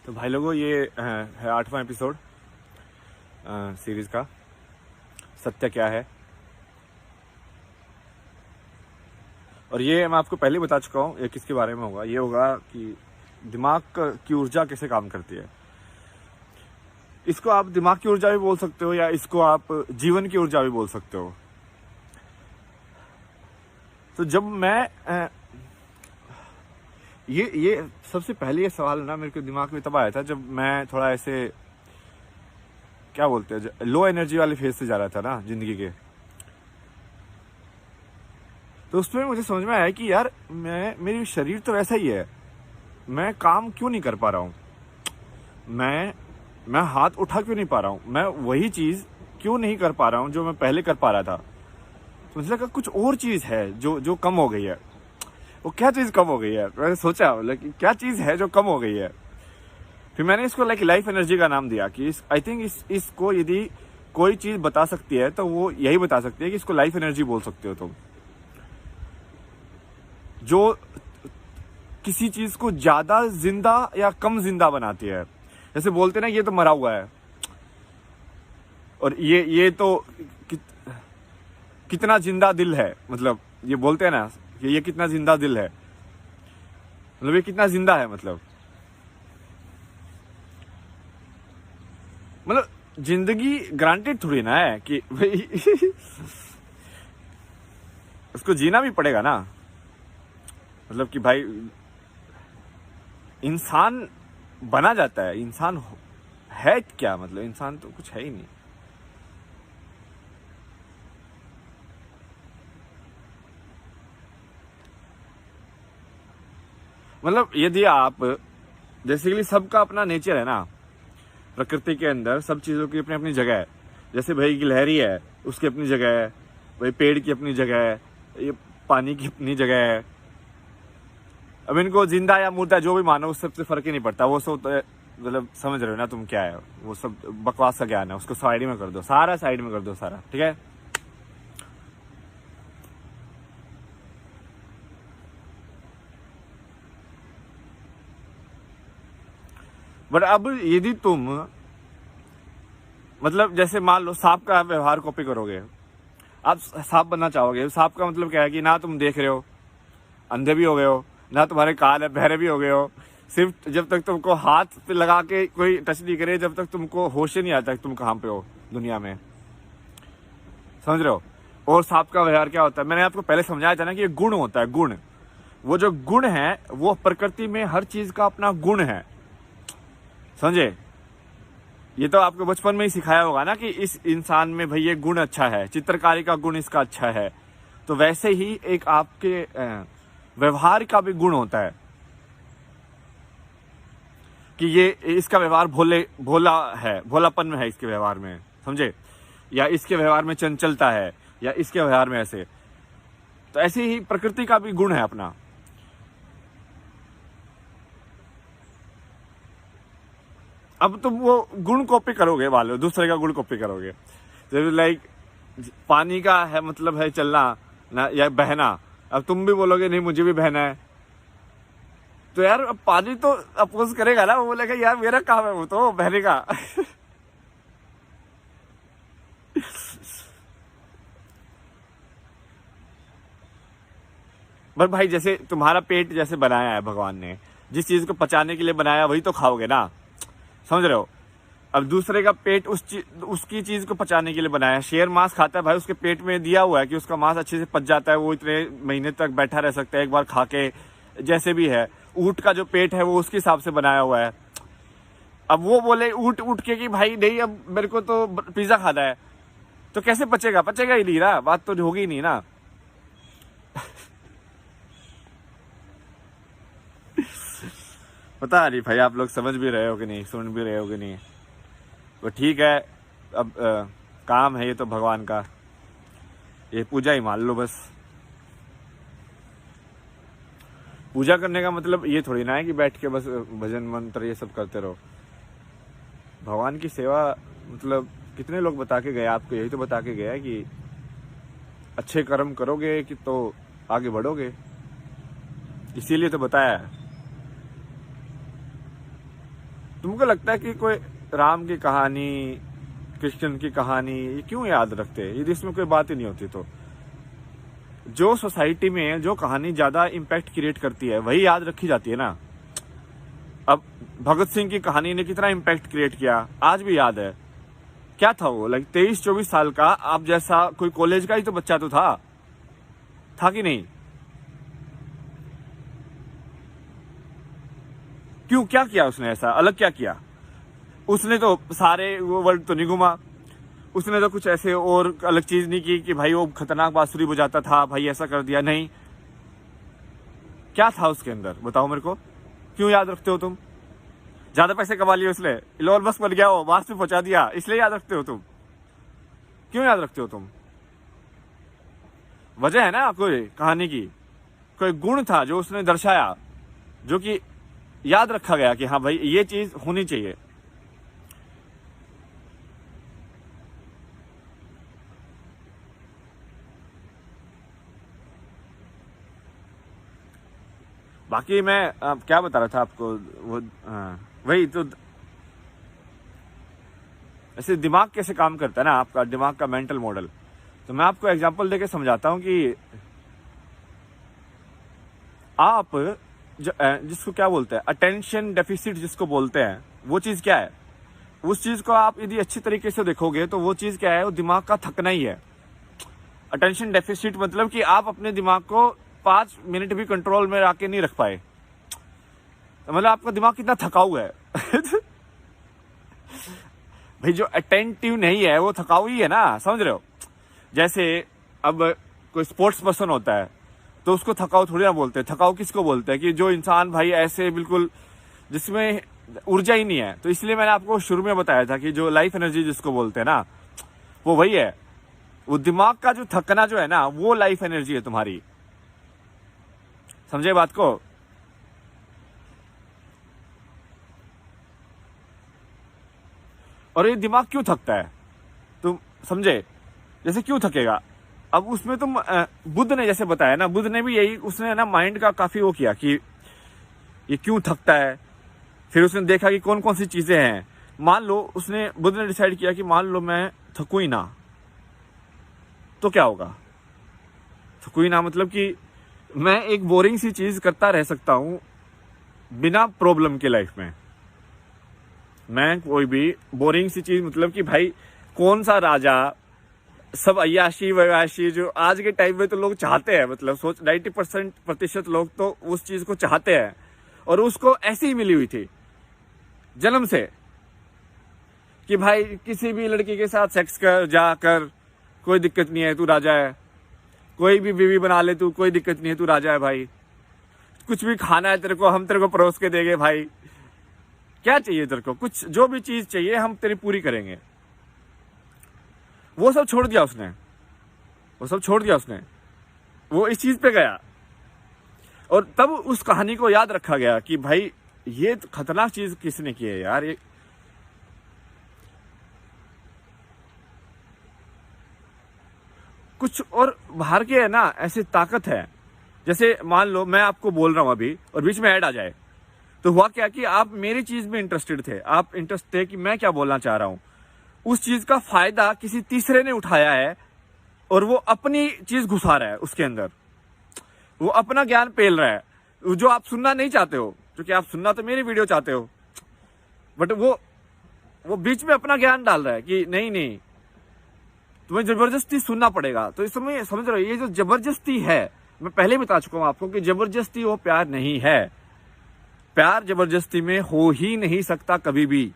तो भाई लोगों ये है 8वां एपिसोड सीरीज का सत्य क्या है। और ये मैं आपको पहले ही बता चुका हूँ ये किसके बारे में होगा। ये होगा कि दिमाग की ऊर्जा कैसे काम करती है। इसको आप दिमाग की ऊर्जा भी बोल सकते हो या इसको आप जीवन की ऊर्जा भी बोल सकते हो। तो जब मैं ये सबसे पहले ये सवाल ना मेरे को दिमाग में तब आया था जब मैं थोड़ा ऐसे क्या बोलते हैं लो एनर्जी वाले फेज से जा रहा था ना जिंदगी के। तो उसमें मुझे समझ में आया कि यार मेरी शरीर तो वैसा ही है, मैं काम क्यों नहीं कर पा रहा हूँ, मैं हाथ उठा क्यों नहीं पा रहा हूँ, मैं वही चीज क्यों नहीं कर पा रहा हूँ जो मैं पहले कर पा रहा था। तो मुझे लगा कुछ और चीज है जो कम हो गई है। वो क्या चीज कम हो गई है, मैंने सोचा क्या चीज है जो कम हो गई है। फिर मैंने इसको लाइफ एनर्जी का नाम दिया कि आई थिंक इसको यदि कोई चीज बता सकती है तो वो यही बता सकती है कि इसको लाइफ एनर्जी बोल सकते हो तुम। जो किसी चीज को ज्यादा जिंदा या कम जिंदा बनाती है। जैसे बोलते ना ये तो मरा हुआ है और ये तो कितना जिंदा दिल है, मतलब ये बोलते हैं ना कि ये कितना जिंदा दिल है, मतलब ये कितना जिंदा है, मतलब जिंदगी ग्रांटेड थोड़ी ना है कि भाई उसको जीना भी पड़ेगा ना। मतलब कि भाई इंसान बना जाता है, इंसान है क्या, मतलब इंसान तो कुछ है ही नहीं। मतलब यदि आप बेसिकली सबका अपना नेचर है ना, प्रकृति के अंदर सब चीजों की अपनी अपनी जगह है। जैसे भाई गिलहरी है उसकी अपनी जगह है, भाई पेड़ की अपनी जगह है, ये पानी की अपनी जगह है। अब इनको जिंदा या मुर्दा जो भी मानो उस सबसे फर्क ही नहीं पड़ता। वो सब मतलब समझ रहे हो ना तुम क्या है, वो सब बकवास का ज्ञान है, उसको साइड में कर दो, सारा साइड में कर दो सारा, ठीक है। बट अब यदि तुम मतलब जैसे मान लो सांप का व्यवहार कॉपी करोगे, आप सांप बनना चाहोगे। सांप का मतलब क्या है कि ना तुम देख रहे हो, अंधे भी हो गए हो, ना तुम्हारे कान है, बहरे भी हो गए हो। सिर्फ जब तक तुमको हाथ पे लगा के कोई टच नहीं करे, जब तक तुमको होश ही नहीं आता तुम कहाँ पे हो दुनिया में, समझ रहे हो। और सांप का व्यवहार क्या होता है, मैंने आपको पहले समझाया था ना कि ये गुण होता है, गुण। वो जो गुण है वो प्रकृति में हर चीज का अपना गुण है, समझे। ये तो आपको बचपन में ही सिखाया होगा ना कि इस इंसान में भाई ये गुण अच्छा है, चित्रकारी का गुण इसका अच्छा है। तो वैसे ही एक आपके व्यवहार का भी गुण होता है कि ये इसका व्यवहार भोला है, भोलापन में है इसके व्यवहार में, समझे, या इसके व्यवहार में चंचलता है, या इसके व्यवहार में ऐसे। तो ऐसे ही प्रकृति का भी गुण है अपना। अब तुम वो गुण कॉपी करोगे, वाले दूसरे का गुण कॉपी करोगे। जैसे लाइक पानी का है मतलब है चलना ना या बहना। अब तुम भी बोलोगे नहीं मुझे भी बहना है, तो यार अब पानी तो अपोज करेगा ना, वो बोलेगा यार मेरा काम है वो तो बहने का पर भाई जैसे तुम्हारा पेट जैसे बनाया है भगवान ने, जिस चीज को पचाने के लिए बनाया वही तो खाओगे ना, समझ रहे हो। अब दूसरे का पेट उसकी चीज को पचाने के लिए बनाया है। शेर मांस खाता है भाई, उसके पेट में दिया हुआ है कि उसका मांस अच्छे से पच जाता है, वो इतने महीने तक बैठा रह सकता है एक बार खा के। जैसे भी है ऊंट का जो पेट है वो उसके हिसाब से बनाया हुआ है। अब वो बोले ऊंट के कि भाई नहीं अब मेरे को तो पिज्जा खाना है, तो कैसे पचेगा, पचेगा ही नहीं ना, बात तो होगी नहीं ना पता नहीं भाई आप लोग समझ भी रहे हो कि नहीं, सुन भी रहे हो कि नहीं। वो ठीक है, अब काम है ये तो भगवान का, ये पूजा ही मान लो बस। पूजा करने का मतलब ये थोड़ी ना है कि बैठ के बस भजन मंत्र ये सब करते रहो। भगवान की सेवा मतलब कितने लोग बता के गए आपको, यही तो बता के गया कि अच्छे कर्म करोगे कि तो आगे बढ़ोगे, इसीलिए तो बताया है। तुमको लगता है कि कोई राम की कहानी, कृष्ण की कहानी ये क्यों याद रखते हैं, यदि इसमें कोई बात ही नहीं होती तो? जो सोसाइटी में जो कहानी ज्यादा इम्पैक्ट क्रिएट करती है वही याद रखी जाती है ना। अब भगत सिंह की कहानी ने कितना इम्पैक्ट क्रिएट किया, आज भी याद है। क्या था वो, लाइक 23-24 साल का, आप जैसा कोई कॉलेज का ही तो बच्चा तो था कि नहीं? क्यों, क्या किया उसने ऐसा अलग, क्या किया उसने? तो सारे वो वर्ल्ड तो नहीं घुमा उसने, तो कुछ ऐसे और अलग चीज नहीं की कि भाई वो खतरनाक बांसुरी बजाता था, भाई ऐसा कर दिया, नहीं। क्या था उसके अंदर, बताओ मेरे को। क्यों याद रखते हो तुम? ज्यादा पैसे कमा लिए उसने, इलोन मस्क बन गया, वो मार्स पे पहुंचा दिया, इसलिए याद रखते हो तुम? क्यों याद रखते हो तुम? वजह है ना कोई कहानी की, कोई गुण था जो उसने दर्शाया, जो कि याद रखा गया कि हाँ भाई ये चीज होनी चाहिए। बाकी मैं क्या बता रहा था आपको, वो वही तो, ऐसे दिमाग कैसे काम करता है ना, आपका दिमाग का मेंटल मॉडल। तो मैं आपको एग्जांपल देके समझाता हूं कि आप जिसको क्या बोलते हैं, अटेंशन डेफिसिट जिसको बोलते हैं, वो चीज क्या है? उस चीज को आप यदि अच्छी तरीके से देखोगे तो वो चीज क्या है, वो दिमाग का थकना ही है। अटेंशन डेफिसिट मतलब कि आप अपने दिमाग को 5 मिनट भी कंट्रोल में आके नहीं रख पाए, मतलब आपका दिमाग कितना थका हुआ है। भाई जो अटेंटिव नहीं है वो थकाऊ ही है ना, समझ रहे हो? जैसे अब कोई स्पोर्ट्स पर्सन होता है तो उसको थकाऊ थोड़ी ना बोलते हैं। थकाऊ किसको बोलते हैं? कि जो इंसान भाई ऐसे बिल्कुल जिसमें ऊर्जा ही नहीं है। तो इसलिए मैंने आपको शुरू में बताया था कि जो लाइफ एनर्जी जिसको बोलते हैं ना, वो वही है। वो दिमाग का जो थकना जो है ना, वो लाइफ एनर्जी है तुम्हारी। समझे बात को? और ये दिमाग क्यों थकता है तुम समझे? जैसे क्यों थकेगा? अब उसमें तुम बुद्ध ने जैसे बताया ना, बुद्ध ने भी यही, उसने ना माइंड का काफी वो किया कि ये क्यों थकता है। फिर उसने देखा कि कौन कौन सी चीजें हैं। मान लो उसने, बुद्ध ने डिसाइड किया कि मान लो मैं थकू ही ना, तो क्या होगा? थकू ही ना मतलब कि मैं एक बोरिंग सी चीज करता रह सकता हूं बिना प्रॉब्लम के लाइफ में। मैं कोई भी बोरिंग सी चीज, मतलब कि भाई कौन सा राजा, सब अय्याशी वयाशी जो आज के टाइम में तो लोग चाहते हैं, मतलब सोच 90% लोग तो उस चीज को चाहते हैं और उसको ऐसी ही मिली हुई थी जन्म से कि भाई किसी भी लड़की के साथ सेक्स कर, जाकर, कोई दिक्कत नहीं है, तू राजा है। कोई भी बीवी बना ले तू, कोई दिक्कत नहीं है, तू राजा है भाई। कुछ भी खाना है तेरे को, हम तेरे को परोस के देंगे भाई। क्या चाहिए तेरे को? कुछ जो भी चीज चाहिए हम तेरी पूरी करेंगे। वो सब छोड़ दिया उसने, वो सब छोड़ दिया उसने, वो इस चीज पे गया। और तब उस कहानी को याद रखा गया कि भाई ये तो खतरनाक चीज किसने की है यार। ये कुछ और बाहर के है ना, ऐसी ताकत है। जैसे मान लो मैं आपको बोल रहा हूं अभी और बीच में ऐड आ जाए, तो हुआ क्या कि आप मेरी चीज में इंटरेस्टेड थे, आप इंटरेस्ट थे कि मैं क्या बोलना चाह रहा हूं। उस चीज का फायदा किसी तीसरे ने उठाया है और वो अपनी चीज घुसा रहा है उसके अंदर, वो अपना ज्ञान पेल रहा है जो आप सुनना नहीं चाहते हो। क्योंकि आप सुनना तो मेरी वीडियो चाहते हो, बट वो बीच में अपना ज्ञान डाल रहा है कि नहीं नहीं तुम्हें जबरदस्ती सुनना पड़ेगा। तो इस समय समझ रहे हो, ये जो जबरदस्ती है, मैं पहले बता चुका हूं आपको कि जबरदस्ती वो प्यार नहीं है। प्यार जबरदस्ती में हो ही नहीं सकता कभी भी।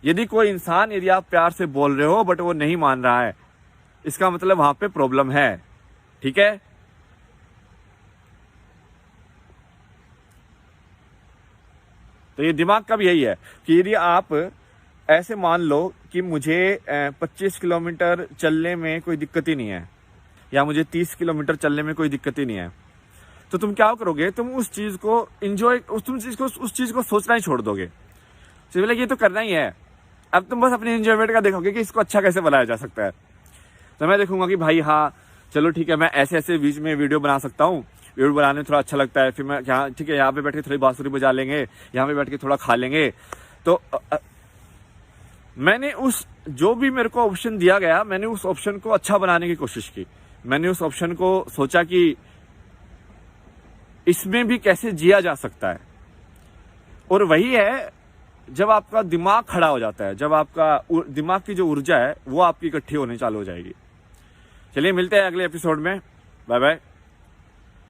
यदि कोई इंसान, यदि आप प्यार से बोल रहे हो बट वो नहीं मान रहा है, इसका मतलब वहां पे प्रॉब्लम है। ठीक है? तो ये दिमाग का भी यही है कि यदि आप ऐसे मान लो कि मुझे 25 किलोमीटर चलने में कोई दिक्कत ही नहीं है, या मुझे 30 किलोमीटर चलने में कोई दिक्कत ही नहीं है, तो तुम क्या करोगे? तुम उस चीज को एंजॉय, उस चीज को सोचना ही छोड़ दोगे। सिर्फ ये तो करना ही है। अब तुम बस अपनी एंजॉयमेंट का देखोगे कि इसको अच्छा कैसे बनाया जा सकता है। तो मैं देखूंगा कि भाई हाँ चलो ठीक है, मैं ऐसे ऐसे बीच में वीडियो बना सकता हूँ, वीडियो बनाने में थोड़ा अच्छा लगता है। फिर मैं यहाँ ठीक है, यहाँ पे बैठ के थोड़ी बांसुरी बजा लेंगे, यहाँ पे बैठ के थोड़ा खा लेंगे, तो मैंने उस जो भी मेरे को ऑप्शन दिया गया, मैंने उस ऑप्शन को अच्छा बनाने की कोशिश की। मैंने उस ऑप्शन को सोचा कि इसमें भी कैसे जिया जा सकता है। और वही है जब आपका दिमाग खड़ा हो जाता है, जब आपका दिमाग की जो ऊर्जा है वो आपकी इकट्ठी होने चालू हो जाएगी। चलिए मिलते हैं अगले एपिसोड में। Bye bye.